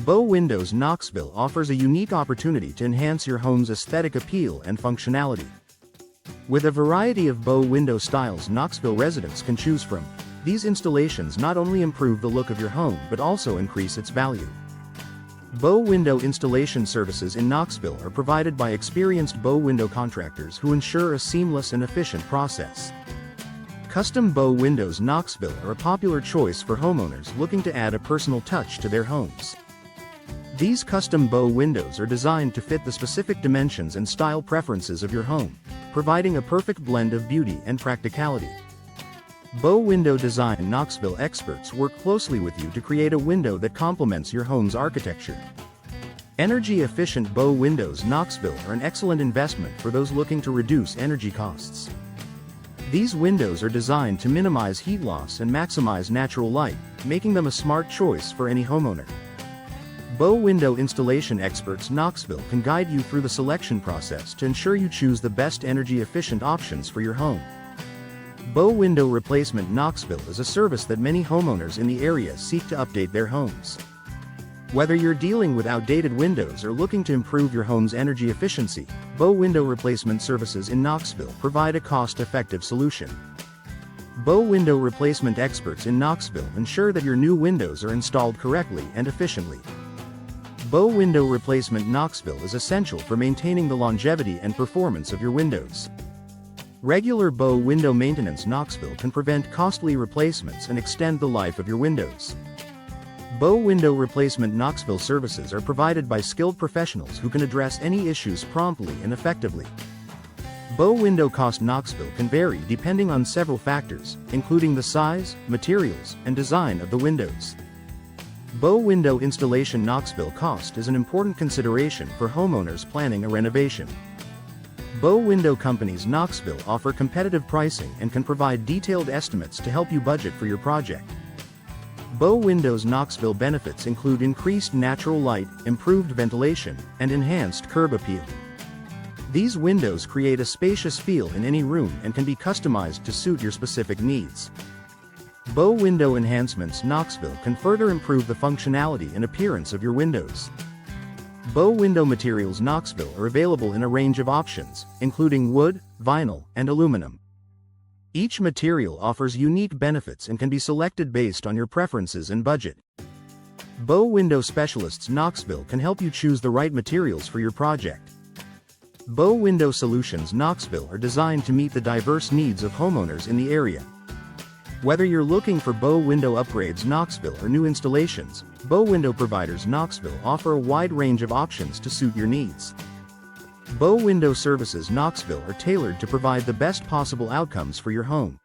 Bow Windows Knoxville offers a unique opportunity to enhance your home's aesthetic appeal and functionality. With a variety of bow window styles Knoxville residents can choose from, these installations not only improve the look of your home but also increase its value. Bow window installation services in Knoxville are provided by experienced bow window contractors who ensure a seamless and efficient process. Custom bow windows Knoxville are a popular choice for homeowners looking to add a personal touch to their homes. These custom bow windows are designed to fit the specific dimensions and style preferences of your home, providing a perfect blend of beauty and practicality. Bow Window Design Knoxville experts work closely with you to create a window that complements your home's architecture. Energy-efficient bow windows Knoxville are an excellent investment for those looking to reduce energy costs. These windows are designed to minimize heat loss and maximize natural light, making them a smart choice for any homeowner. Bow window installation experts Knoxville can guide you through the selection process to ensure you choose the best energy-efficient options for your home. Bow Window Replacement Knoxville is a service that many homeowners in the area seek to update their homes. Whether you're dealing with outdated windows or looking to improve your home's energy efficiency, Bow Window Replacement Services in Knoxville provide a cost-effective solution. Bow Window Replacement experts in Knoxville ensure that your new windows are installed correctly and efficiently. Bow Window Replacement Knoxville is essential for maintaining the longevity and performance of your windows. Regular bow window maintenance Knoxville can prevent costly replacements and extend the life of your windows. Bow Window Replacement Knoxville services are provided by skilled professionals who can address any issues promptly and effectively. Bow window cost Knoxville can vary depending on several factors, including the size, materials, and design of the windows. Bow window installation Knoxville cost is an important consideration for homeowners planning a renovation. Bow window companies Knoxville offer competitive pricing and can provide detailed estimates to help you budget for your project. Bow Windows Knoxville benefits include increased natural light, improved ventilation, and enhanced curb appeal. These windows create a spacious feel in any room and can be customized to suit your specific needs. Bow Window Enhancements Knoxville can further improve the functionality and appearance of your windows. Bow window materials Knoxville are available in a range of options, including wood, vinyl, and aluminum. Each material offers unique benefits and can be selected based on your preferences and budget. Bow Window Specialists Knoxville can help you choose the right materials for your project. Bow Window Solutions Knoxville are designed to meet the diverse needs of homeowners in the area. Whether you're looking for bow window upgrades Knoxville or new installations, Bow Window Providers Knoxville offer a wide range of options to suit your needs. Bow Window Services Knoxville are tailored to provide the best possible outcomes for your home.